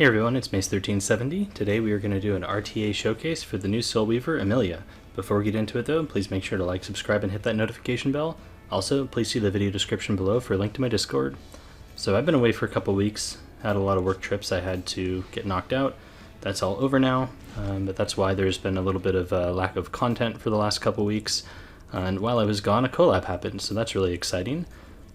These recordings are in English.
Hey everyone, it's Mace1370. Today we are going to do an RTA showcase for the new Soul Weaver, Emilia. Before we get into it though, please make sure to like, subscribe, and hit that notification bell. Also, please see the video description below for a link to my Discord. So I've been away for a couple weeks, had a lot of work trips I had to get knocked out. That's all over now, but that's why there's been a little bit of a lack of content for the last couple weeks. And while I was gone, a collab happened, so that's really exciting.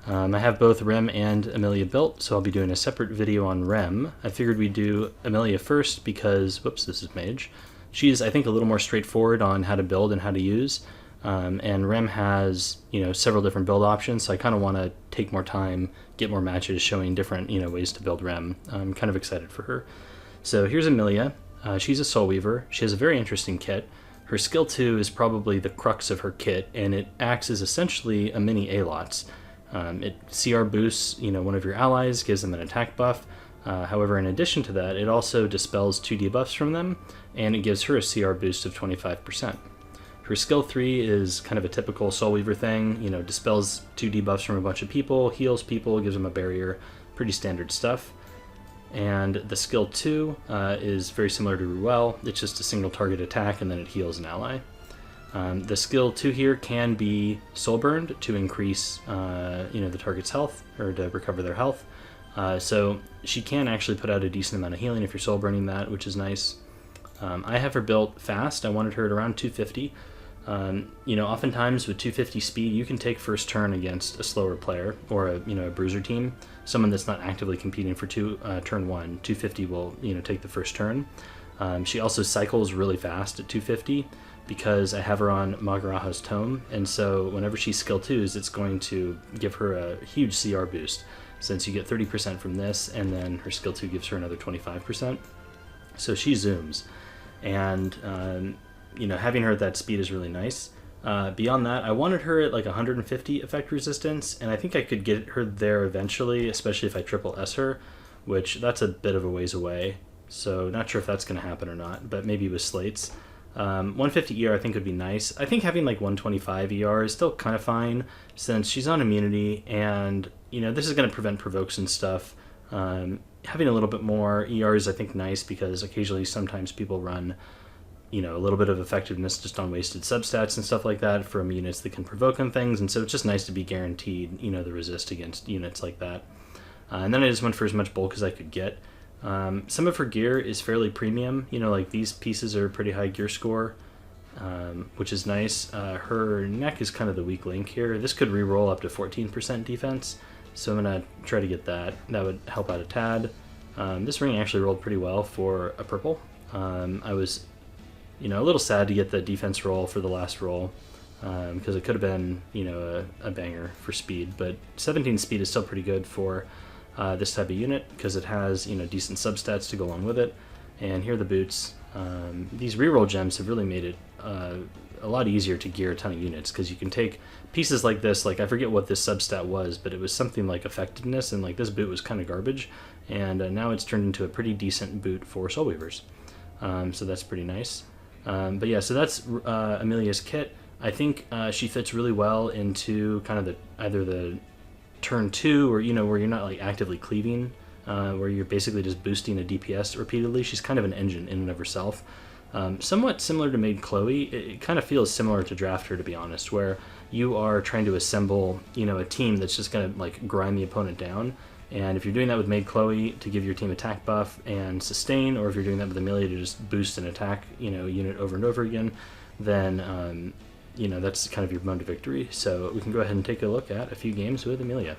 I have both Rem and Emilia built, so I'll be doing a separate video on Rem. I figured we'd do Emilia first because, whoops, this is Mage. She's, I think, a little more straightforward on how to build and how to use. And Rem has, several different build options, so I kind of want to take more time, get more matches showing different, ways to build Rem. I'm kind of excited for her. So here's Emilia. She's a Soul Weaver. She has a very interesting kit. Her skill 2 is probably the crux of her kit, and it acts as essentially a mini Alots. It CR boosts, one of your allies, gives them an attack buff. However, in addition to that, it also dispels 2 debuffs from them, and it gives her a CR boost of 25%. Her skill 3 is kind of a typical Soul Weaver thing, dispels 2 debuffs from a bunch of people, heals people, gives them a barrier, pretty standard stuff. And the skill 2 is very similar to Ruel. It's just a single target attack, and then it heals an ally. The skill 2 here can be soul burned to increase, the target's health, or to recover their health. So she can actually put out a decent amount of healing if you're soul burning that, which is nice. I have her built fast. I wanted her at around 250. Oftentimes with 250 speed, you can take first turn against a slower player or a bruiser team, someone that's not actively competing for turn 1. 250 will take the first turn. She also cycles really fast at 250. Because I have her on Magaraha's Tome, and so whenever she skill 2s, it's going to give her a huge CR boost, since you get 30% from this, and then her skill 2 gives her another 25%. So she zooms, and having her at that speed is really nice. Beyond that, I wanted her at like 150 effect resistance, and I think I could get her there eventually, especially if I triple S her, which that's a bit of a ways away, so not sure if that's going to happen or not, but maybe with slates. 150 ER I think would be nice. I think having like 125 ER is still kind of fine since she's on immunity, and this is going to prevent provokes and stuff. Having a little bit more ER is I think nice because occasionally sometimes people run a little bit of effectiveness just on wasted substats and stuff like that from units that can provoke on things, and so it's just nice to be guaranteed the resist against units like that. And then I just went for as much bulk as I could get. Some of her gear is fairly premium, like these pieces are pretty high gear score, which is nice. Her neck is kind of the weak link here. This could re-roll up to 14% defense, so I'm going to try to get that. That would help out a tad. This ring actually rolled pretty well for a purple. I was, a little sad to get the defense roll for the last roll, because it could have been, a banger for speed, but 17 speed is still pretty good for this type of unit because it has decent substats to go along with it. And here are the boots. These reroll gems have really made it a lot easier to gear a ton of units because you can take pieces like this, like I forget what this substat was, but it was something like effectiveness, and like this boot was kind of garbage, and now it's turned into a pretty decent boot for Soul Weavers. So that's pretty nice. But yeah, so that's Emilia's kit. I think she fits really well into kind of either the turn 2 or where you're not like actively cleaving, where you're basically just boosting a DPS repeatedly. She's kind of an engine in and of herself, somewhat similar to Maid Chloe. It kind of feels similar to Drafter, to be honest, where you are trying to assemble a team that's just gonna like grind the opponent down. And if you're doing that with Maid Chloe to give your team attack buff and sustain, or if you're doing that with Emilia to just boost an attack unit over and over again, then that's kind of your mode to victory. So we can go ahead and take a look at a few games with Emilia.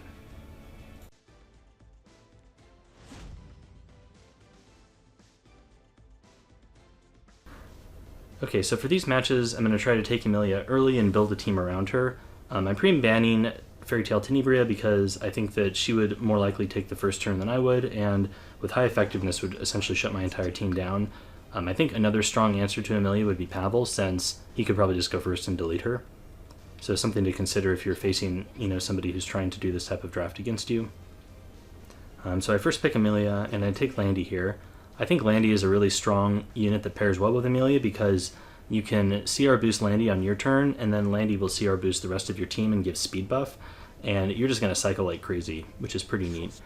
Okay, so for these matches, I'm going to try to take Emilia early and build a team around her. I'm pre-banning Fairy Tale Tenebria because I think that she would more likely take the first turn than I would, and with high effectiveness would essentially shut my entire team down. I think another strong answer to Emilia would be Pavel, since he could probably just go first and delete her. So something to consider if you're facing, somebody who's trying to do this type of draft against you. So I first pick Emilia, and I take Landy here. I think Landy is a really strong unit that pairs well with Emilia because you can CR boost Landy on your turn, and then Landy will CR boost the rest of your team and give speed buff, and you're just going to cycle like crazy, which is pretty neat.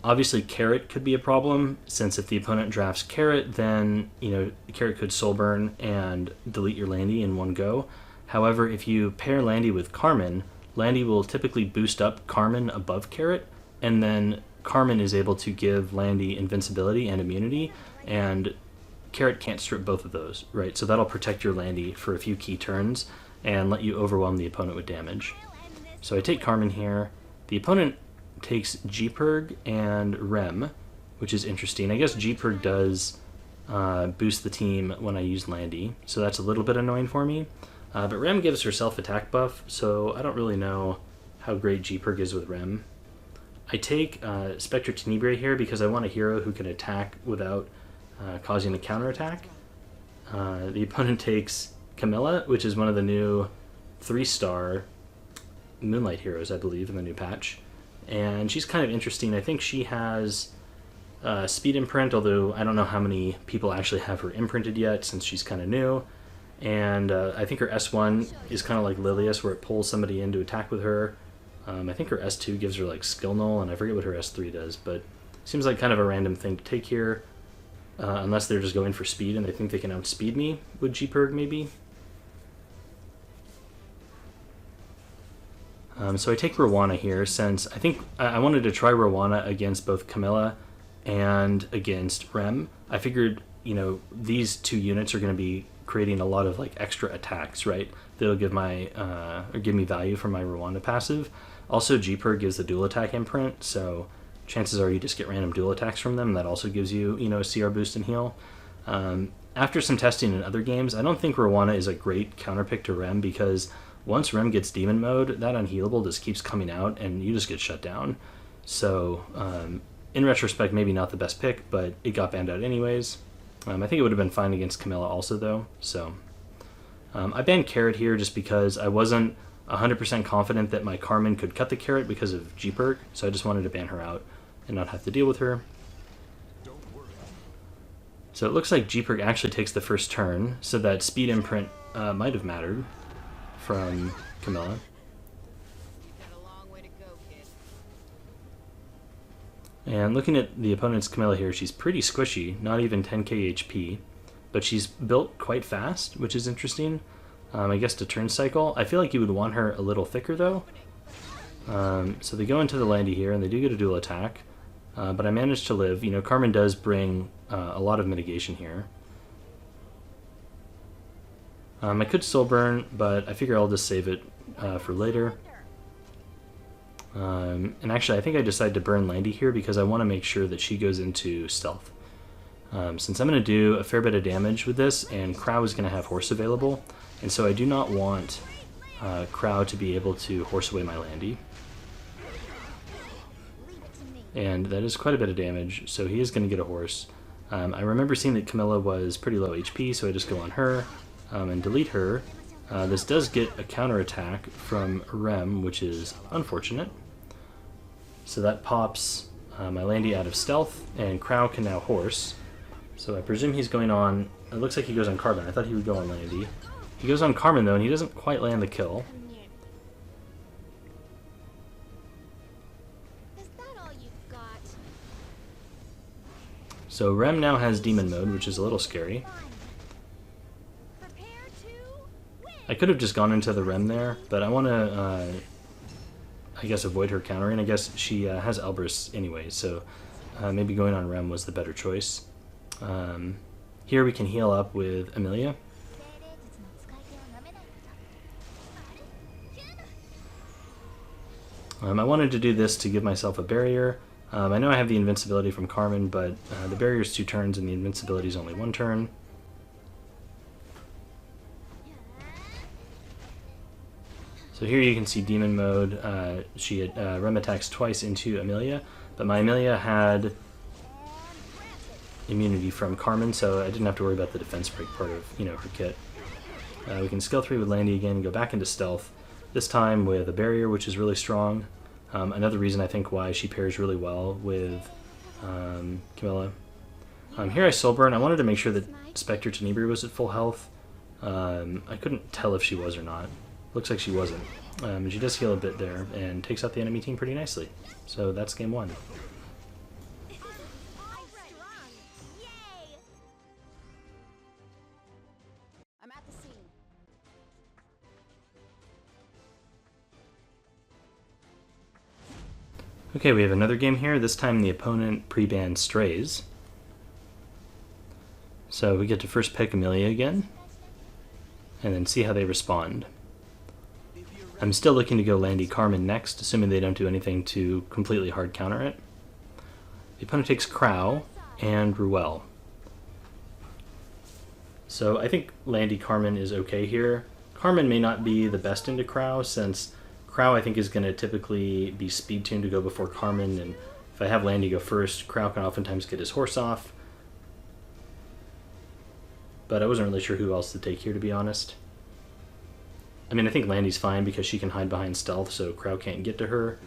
Obviously, Carrot could be a problem, since if the opponent drafts Carrot, then, Carrot could soul burn and delete your Landy in one go. However, if you pair Landy with Carmen, Landy will typically boost up Carmen above Carrot, and then Carmen is able to give Landy invincibility and immunity, and Carrot can't strip both of those, right? So that'll protect your Landy for a few key turns and let you overwhelm the opponent with damage. So I take Carmen here. The opponent takes G-Purg and Rem, which is interesting. I guess G-Purg does boost the team when I use Landy, so that's a little bit annoying for me. But Rem gives herself attack buff, so I don't really know how great G-Purg is with Rem. I take Spectre Tenebrae here because I want a hero who can attack without causing a counterattack. The opponent takes Camilla, which is one of the new 3-star Moonlight heroes, I believe, in the new patch. And she's kind of interesting. I think she has speed imprint, although I don't know how many people actually have her imprinted yet since she's kind of new. And I think her S1 is kind of like Lilius, where it pulls somebody in to attack with her. I think her S2 gives her like skill null, and I forget what her S3 does, but seems like kind of a random thing to take here. Unless they're just going for speed and they think they can outspeed me with G-Purg, maybe. So I take Rowana here, since I think I wanted to try Rowana against both Camilla and against Rem. I figured, these two units are going to be creating a lot of like extra attacks, right? That'll give give me value for my Rowana passive. Also, G-Purg gives the dual attack imprint, so chances are you just get random dual attacks from them. That also gives you, a CR boost and heal. After some testing in other games, I don't think Rowana is a great counterpick to Rem, because once Rem gets demon mode, that unhealable just keeps coming out and you just get shut down. So in retrospect, maybe not the best pick, but it got banned out anyways. I think it would have been fine against Camilla also, though. So I banned Carrot here just because I wasn't 100% confident that my Carmen could cut the Carrot because of G-Purg, so I just wanted to ban her out and not have to deal with her. So it looks like G-Purg actually takes the first turn, so that speed imprint might have mattered from Camilla. And looking at the opponent's Camilla here, she's pretty squishy, not even 10k HP, but she's built quite fast, which is interesting. I guess to turn cycle. I feel like you would want her a little thicker, though. So they go into the Landy here, and they do get a dual attack, but I managed to live. Carmen does bring a lot of mitigation here. I could soul burn, but I figure I'll just save it for later. And actually, I think I decided to burn Landy here because I want to make sure that she goes into stealth. Since I'm going to do a fair bit of damage with this, and Crow is going to have Horse available, and so I do not want Crow to be able to horse away my Landy. And that is quite a bit of damage, so he is going to get a horse. I remember seeing that Camilla was pretty low HP, so I just go on her and delete her. This does get a counterattack from Rem, which is unfortunate. So that pops my Landy out of stealth, and Crow can now horse. So I presume he's going on... It looks like he goes on Carmen. I thought he would go on Landy. He goes on Carmen, though, and he doesn't quite land the kill. So Rem now has Demon Mode, which is a little scary. I could have just gone into the Rem there, but I want to, I guess, avoid her countering. I guess she has Elbrus anyway, so maybe going on Rem was the better choice. Here we can heal up with Emilia. I wanted to do this to give myself a barrier. I know I have the invincibility from Carmen, but the barrier is 2 turns and the invincibility is only 1 turn. So here you can see Demon Mode. Rem attacks twice into Emilia, but my Emilia had immunity from Carmen, so I didn't have to worry about the defense break part of her kit. We can skill 3 with Landy again and go back into stealth, this time with a barrier, which is really strong. Another reason I think why she pairs really well with Camilla. Here I soul burn. I wanted to make sure that Spectre Tenebrae was at full health. I couldn't tell if she was or not. Looks like she wasn't. And she does heal a bit there and takes out the enemy team pretty nicely. So that's game 1. Okay, we have another game here. This time the opponent pre-banned Strays. So we get to first pick Emilia again, and then see how they respond. I'm still looking to go Landy Carmen next, assuming they don't do anything to completely hard counter it. The opponent takes Crow and Ruel. So I think Landy Carmen is okay here. Carmen may not be the best into Crow, since Crow I think is going to typically be speed tuned to go before Carmen, and if I have Landy go first, Crow can oftentimes get his horse off. But I wasn't really sure who else to take here, to be honest. I mean, I think Landy's fine because she can hide behind stealth, so Crow can't get to her.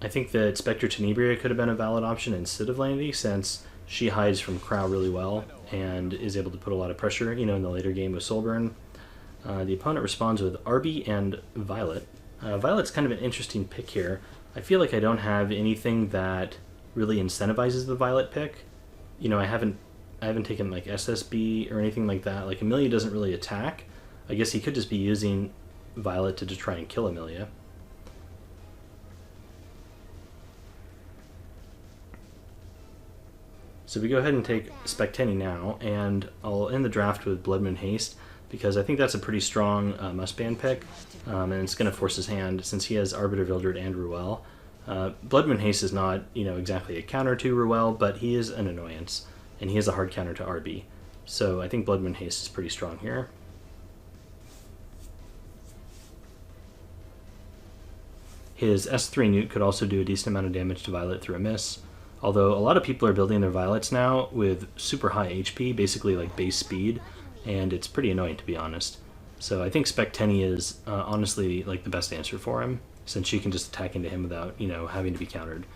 I think that Spectre Tenebria could have been a valid option instead of Landy, since she hides from Crow really well and is able to put a lot of pressure, you know, in the later game with Soulburn. The opponent responds with Arby and Violet. Violet's kind of an interesting pick here. I feel like I don't have anything that really incentivizes the Violet pick. You know, I haven't taken like SSB or anything like that. Like, Emilia doesn't really attack. I guess he could just be using Violet to just try and kill Emilia. So we go ahead and take Spectenny now, and I'll end the draft with Blood Moon Haste, because I think that's a pretty strong must-ban pick, and it's going to force his hand since he has Arbiter Vildred and Ruel. Blood Moon Haste is not, you know, exactly a counter to Ruel, but he is an annoyance, and he is a hard counter to RB. So I think Blood Moon Haste is pretty strong here. His S3 Newt could also do a decent amount of damage to Violet through a miss, although a lot of people are building their Violets now with super high HP, basically like base speed, and it's pretty annoying, to be honest. So I think Spectenny is honestly like the best answer for him, since she can just attack into him without, you know, having to be countered.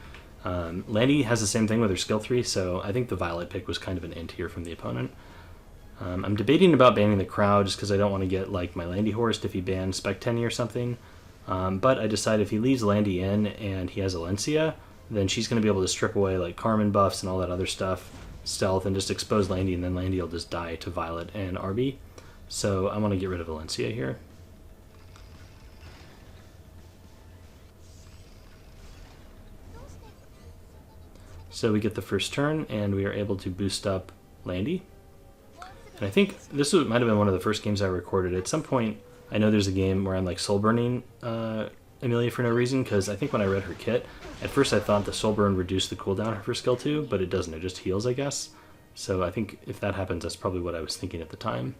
Landy has the same thing with her skill 3, so I think the Violet pick was kind of an int here from the opponent. I'm debating about banning the Crow just because I don't want to get like my Landy horsed if he bans Spectenny or something. But I decide if he leaves Landy in and he has Alencia, then she's going to be able to strip away like Carmen buffs and all that other stuff, stealth, and just expose Landy, and then Landy will just die to Violet and RB. So I want to get rid of Alencia here. So we get the first turn, and we are able to boost up Landy. And I think this might have been one of the first games I recorded. At some point, I know there's a game where I'm like soul burning Emilia for no reason, because I think when I read her kit, at first I thought the soul burn reduced the cooldown of her skill 2, but it doesn't. It just heals, I guess. So I think if that happens, that's probably what I was thinking at the time.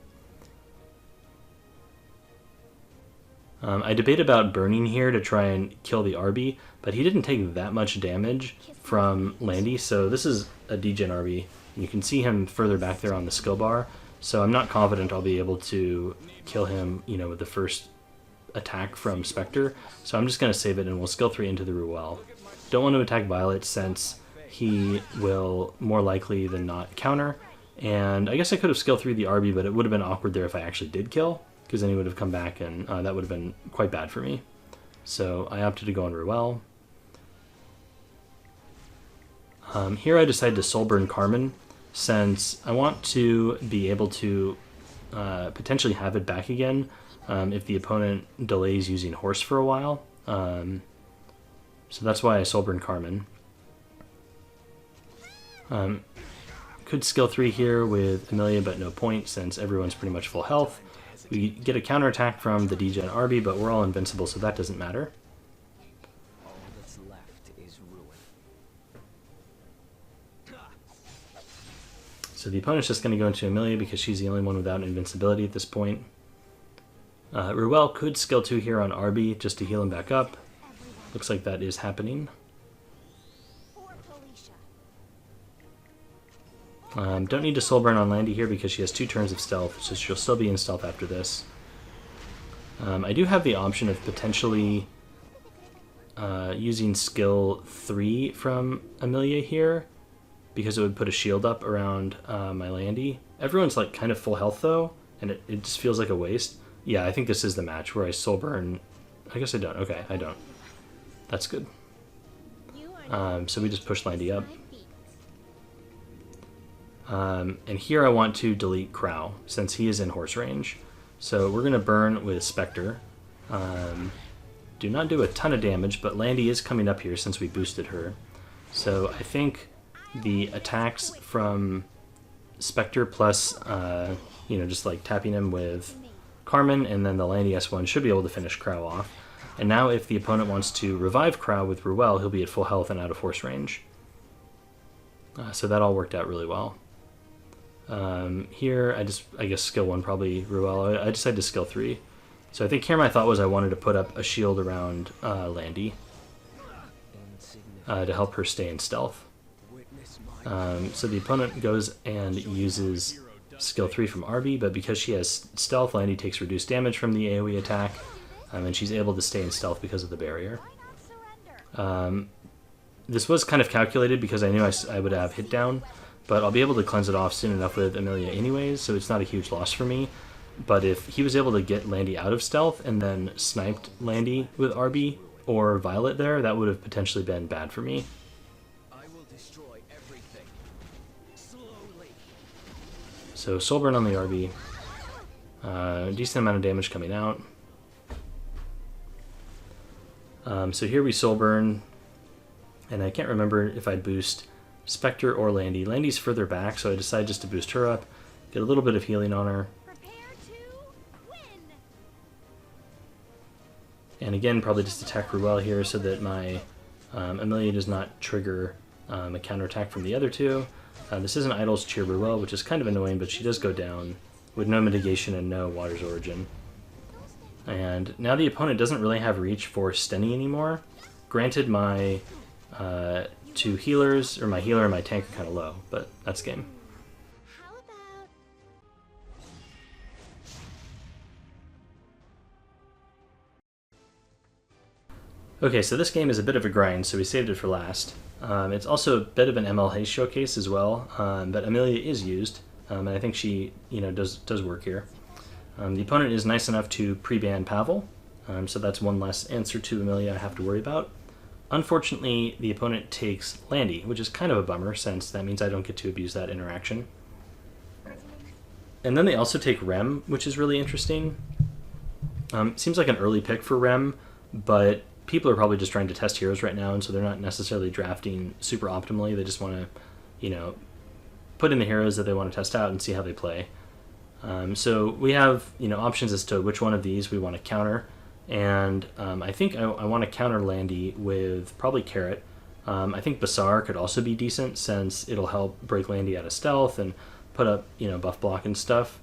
I debate about burning here to try and kill the RB, but he didn't take that much damage from Landy, so this is a degen RB. And you can see him further back there on the skill bar, so I'm not confident I'll be able to kill him, you know, with the first attack from Spectre, so I'm just going to save it and we'll skill 3 into the Ruel. Don't want to attack Violet since he will more likely than not counter, and I guess I could have skill 3 the RB, but it would have been awkward there if I actually did kill, because then he would have come back and that would have been quite bad for me. So I opted to go on Ruel. Here I decided to Soulburn Carmen, since I want to be able to potentially have it back again if the opponent delays using horse for a while. So that's why I Soulburn Carmen. Could skill 3 here with Emilia, but no point since everyone's pretty much full health. We get a counterattack from the degen RB, but we're all invincible, so that doesn't matter. All that's left is ruin. So the opponent's just going to go into Emilia because she's the only one without invincibility at this point. Ruel could skill 2 here on RB just to heal him back up. Looks like that is happening. Don't need to Soulburn on Landy here because she has 2 turns of stealth, so she'll still be in stealth after this. I do have the option of potentially using skill 3 from Emilia here, because it would put a shield up around my Landy. Everyone's like kind of full health though, and it just feels like a waste. Yeah, I think this is the match where I Soulburn. I guess I don't. Okay, I don't. That's good. So we just push Landy up. And here I want to delete Crow, since he is in horse range. So we're going to burn with Spectre. do not do a ton of damage, but Landy is coming up here since we boosted her. So I think the attacks from Spectre plus, just like tapping him with Carmen and then the Landy S1 should be able to finish Crow off. And now if the opponent wants to revive Crow with Ruel, he'll be at full health and out of force range. So that all worked out really well. Here, I guess skill 1 probably Ruel. I decided to skill 3. So I think here my thought was I wanted to put up a shield around Landy to help her stay in stealth. So the opponent goes and uses skill 3 from Arby, but because she has stealth, Landy takes reduced damage from the AoE attack, and she's able to stay in stealth because of the barrier. This was kind of calculated because I knew I would have hit down, but I'll be able to cleanse it off soon enough with Emilia anyways, so it's not a huge loss for me. But if he was able to get Landy out of stealth and then sniped Landy with Arby or Violet there, that would have potentially been bad for me. I will destroy everything. Slowly. So Soulburn on the Arby. Decent amount of damage coming out. So here we Soulburn, and I can't remember if I boost Spectre or Landy. Landy's further back, so I decided just to boost her up, get a little bit of healing on her. And again, probably just attack Ruel here so that my Emilia does not trigger a counterattack from the other two. This isn't Idol's Cheer Ruel, which is kind of annoying, but she does go down with no mitigation and no Water's Origin. And now the opponent doesn't really have reach for Stenny anymore. Granted, my two healers, or my healer and my tank are kind of low, but that's game. Okay, so this game is a bit of a grind, so we saved it for last. It's also a bit of an ML Haste Showcase as well, but Emilia is used, and I think she, does work here. The opponent is nice enough to pre-ban Pavel, so that's one less answer to Emilia I have to worry about. Unfortunately, the opponent takes Landy, which is kind of a bummer since that means I don't get to abuse that interaction. And then they also take Rem, which is really interesting. Seems like an early pick for Rem, but people are probably just trying to test heroes right now, and so they're not necessarily drafting super optimally. They just want to, put in the heroes that they want to test out and see how they play. So we have, options as to which one of these we want to counter, and I think I want to counter Landy with probably Carrot. I think Basar could also be decent since it'll help break Landy out of stealth and put up, buff block and stuff.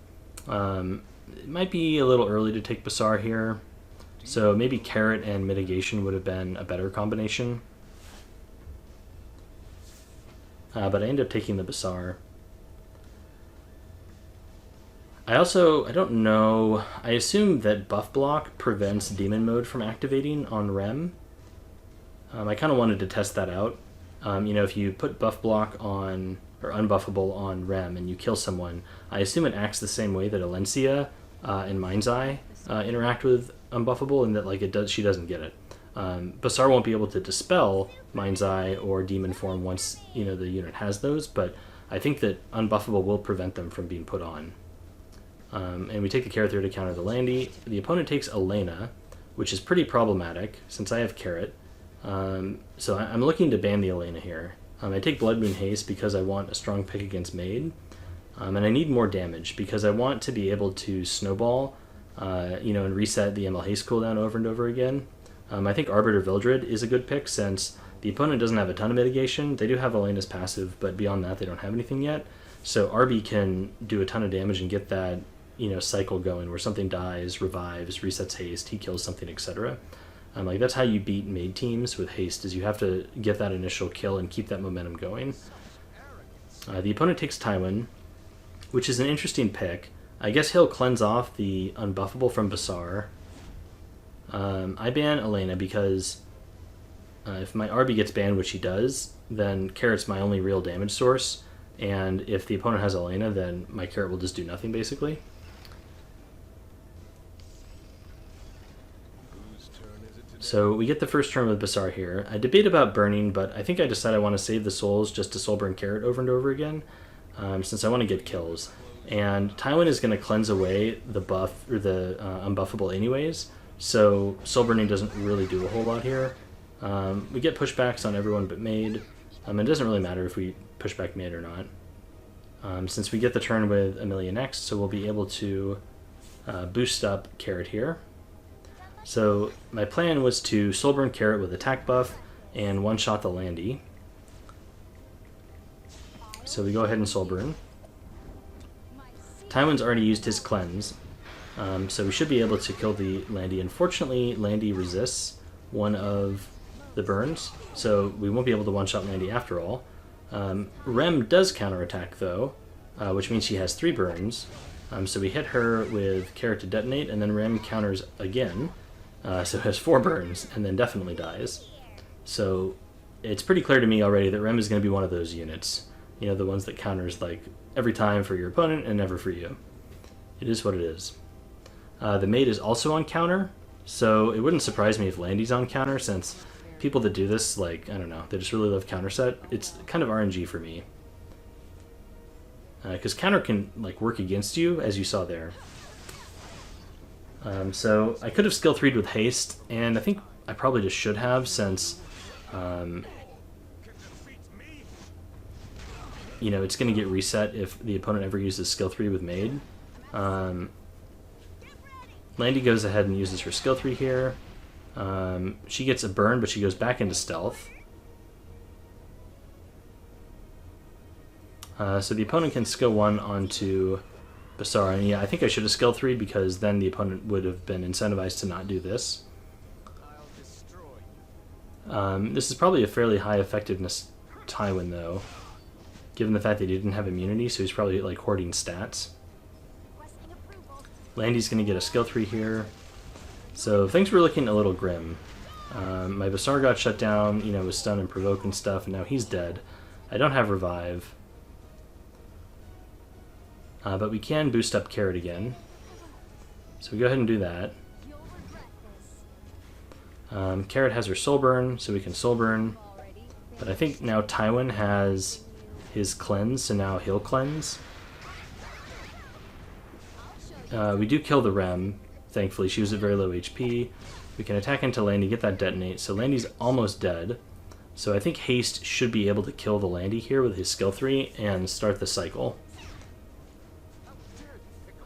It might be a little early to take Basar here. So maybe Carrot and Mitigation would have been a better combination. But I ended up taking the Basar. I don't know, I assume that buff block prevents demon mode from activating on Rem. I kind of wanted to test that out. If you put buff block on, or unbuffable on Rem and you kill someone, I assume it acts the same way that Alencia and Mind's Eye interact with unbuffable, and that she doesn't get it. Basar won't be able to dispel Mind's Eye or Demon Form once the unit has those, but I think that unbuffable will prevent them from being put on. And we take the Carrot there to counter the Landy. The opponent takes Elena, which is pretty problematic since I have Carrot. So I'm looking to ban the Elena here. I take Blood Moon Haste because I want a strong pick against Maid. And I need more damage because I want to be able to snowball, and reset the ML Haste cooldown over and over again. I think Arbiter Vildred is a good pick since the opponent doesn't have a ton of mitigation. They do have Elena's passive, but beyond that they don't have anything yet. So Arby can do a ton of damage and get that, cycle going where something dies, revives, resets haste, he kills something, etc. That's how you beat Maid teams with haste, is you have to get that initial kill and keep that momentum going. The opponent takes Tywin, which is an interesting pick. I guess he'll cleanse off the unbuffable from Basar. I ban Elena because if my Arby gets banned, which he does, then Carrot's my only real damage source, and if the opponent has Elena, then my Carrot will just do nothing, basically. So we get the first turn with Basar here. I debate about burning, but I think I decide I want to save the souls just to soul burn Carrot over and over again, since I want to get kills. And Tywin is going to cleanse away the buff, or the unbuffable anyways, so soul burning doesn't really do a whole lot here. We get pushbacks on everyone but Maid. It doesn't really matter if we push back Maid or not. Since we get the turn with Emilia next, so we'll be able to boost up Carrot here. So my plan was to soul burn Carrot with attack buff and one-shot the Landy. So we go ahead and soul burn. Tywin's already used his cleanse, so we should be able to kill the Landy. Unfortunately, Landy resists one of the burns, so we won't be able to one-shot Landy after all. Rem does counterattack though, which means she has 3 burns. So we hit her with Carrot to detonate, and then Rem counters again, so it has 4 burns, and then definitely dies. So it's pretty clear to me already that Rem is going to be one of those units. You know, the ones that counters like every time for your opponent and never for you. It is what it is. The Maid is also on counter, so it wouldn't surprise me if Landy's on counter, since people that do this, like, I don't know, they just really love counter set. It's kind of RNG for me. Because counter can like work against you, as you saw there. So I could have skill 3'd with haste, and I think I probably just should have, since you know, it's going to get reset if the opponent ever uses skill 3 with Maid. Landy goes ahead and uses her skill 3 here. She gets a burn, but she goes back into stealth. So the opponent can skill 1 onto Basara, and yeah, I think I should have skill 3 because then the opponent would have been incentivized to not do this. This is probably a fairly high effectiveness Tywin though, given the fact that he didn't have immunity, so he's probably like hoarding stats. Landy's going to get a skill 3 here, so things were looking a little grim. My Basar got shut down, you know, with stun and provoke and stuff, and now he's dead. I don't have revive. But we can boost up Carrot again. So we go ahead and do that. Carrot has her soul burn, so we can soul burn. But I think now Tywin has his cleanse, so now he'll cleanse. We do kill the Rem, thankfully. She was at very low HP. We can attack into Landy, get that detonate. So Landy's almost dead. So I think Haste should be able to kill the Landy here with his skill 3 and start the cycle.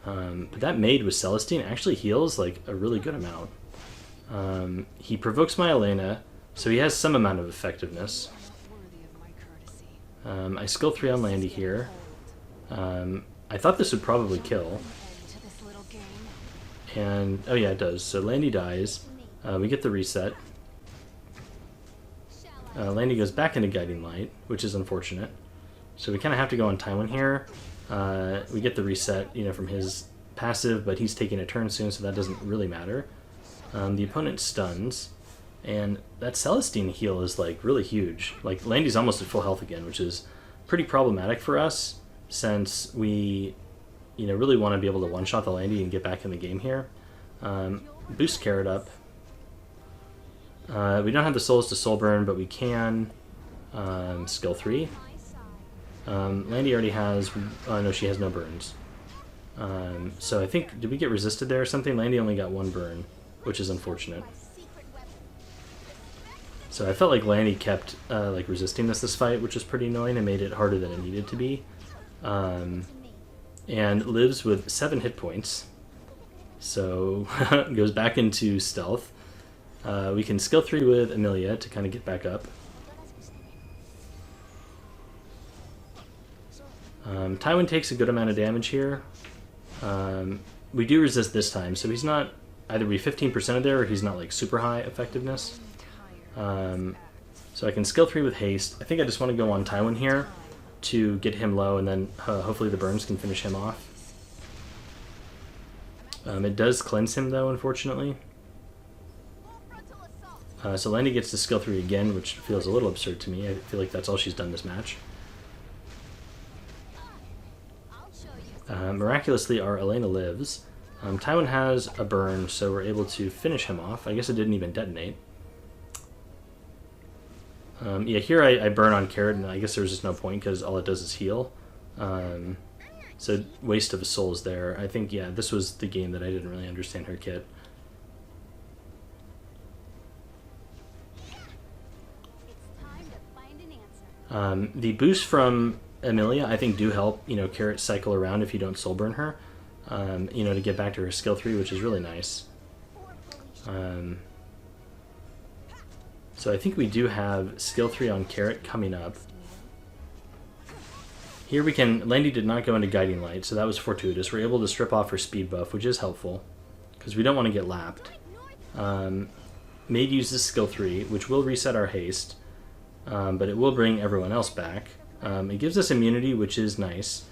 But that Maid with Celestine actually heals like a really good amount. He provokes my Elena, so he has some amount of effectiveness. I skill 3 on Landy here. I thought this would probably kill. And, oh yeah, it does. So Landy dies. We get the reset. Landy goes back into Guiding Light, which is unfortunate. So we kind of have to go on Tywin here. We get the reset, you know, from his passive, but he's taking a turn soon, so that doesn't really matter. The opponent stuns, and that Celestine heal is like really huge. Like Landy's almost at full health again, which is pretty problematic for us, since we, you know, really want to be able to one-shot the Landy and get back in the game here. Boost Carrot up. We don't have the souls to soul burn, but we can skill 3. Landy already has... no, she has no burns. So I think... Did we get resisted there or something? Landy only got 1 burn, which is unfortunate. So I felt like Landy kept like resisting this fight, which was pretty annoying and made it harder than it needed to be. And lives with 7 hit points. So goes back into stealth. We can skill 3 with Emilia to kind of get back up. Tywin takes a good amount of damage here. We do resist this time, so he's not... Either we 15% of there, or he's not like super high effectiveness. So I can skill 3 with haste. I think I just want to go on Tywin here to get him low, and then hopefully the burns can finish him off. It does cleanse him though, unfortunately. So Landy gets to skill 3 again, which feels a little absurd to me. I feel like that's all she's done this match. Miraculously, our Elena lives. Tywin has a burn, so we're able to finish him off. I guess it didn't even detonate. Yeah, here I burn on Carrot, and I guess there's just no point because all it does is heal. So waste of souls there. I think, yeah, this was the game that I didn't really understand her kit. The boosts from Emilia, I think, do help, Carrot cycle around if you don't soul burn her, to get back to her skill 3, which is really nice. So I think we do have skill 3 on Carrot coming up. Here we can, Landy did not go into Guiding Light, so that was fortuitous. We're able to strip off her speed buff, which is helpful, because we don't want to get lapped. Maid uses skill 3, which will reset our haste, but it will bring everyone else back. It gives us immunity, which is nice.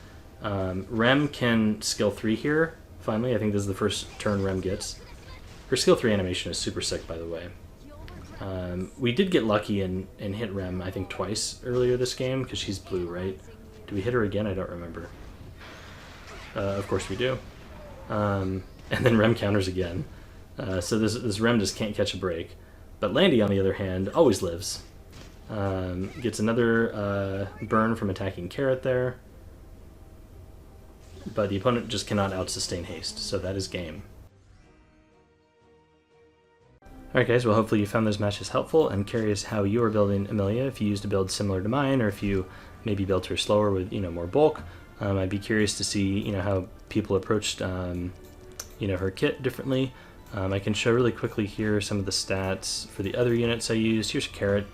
Rem can skill 3 here, finally. I think this is the first turn Rem gets. Her skill 3 animation is super sick, by the way. We did get lucky and hit Rem, I think, twice earlier this game, because she's blue, right? Do we hit her again? I don't remember. Of course we do. And then Rem counters again. So this Rem just can't catch a break. But Landy, on the other hand, always lives. Gets another burn from attacking Carrot there. But the opponent just cannot out-sustain haste, so that is game. Alright guys, well hopefully you found those matches helpful. I'm curious how you are building Emilia, if you used a build similar to mine, or if you maybe built her slower with more bulk. I'd be curious to see how people approached her kit differently. I can show really quickly here some of the stats for the other units I used. Here's Carrot.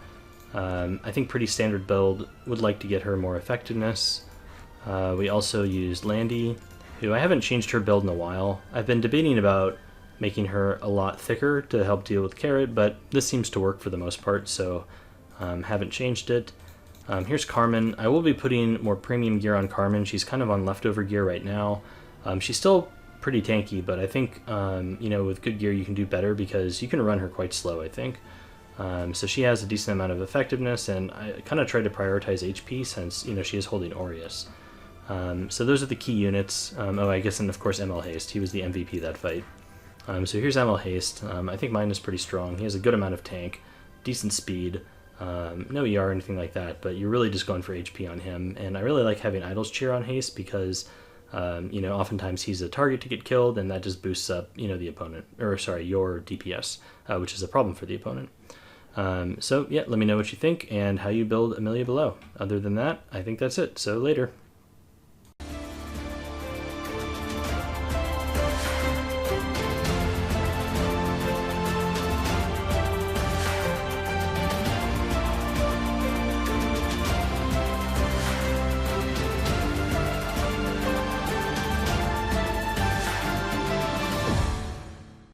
I think pretty standard build. Would like to get her more effectiveness. We also used Landy, who I haven't changed her build in a while. I've been debating about making her a lot thicker to help deal with Carrot, but this seems to work for the most part, so haven't changed it. Here's Carmen. I will be putting more premium gear on Carmen. She's kind of on leftover gear right now. She's still pretty tanky, but I think with good gear you can do better because you can run her quite slow, I think. So she has a decent amount of effectiveness, and I kind of tried to prioritize HP since she is holding Aureus. So those are the key units. I guess, and of course ML Haste. He was the MVP that fight. So here's ML Haste. I think mine is pretty strong. He has a good amount of tank, decent speed. No ER or anything like that, but you're really just going for HP on him. And I really like having Idol's Cheer on Haste because, oftentimes he's a target to get killed, and that just boosts up, the opponent, or sorry, your DPS, which is a problem for the opponent. So yeah, let me know what you think and how you build Emilia below. Other than that, I think that's it. So later.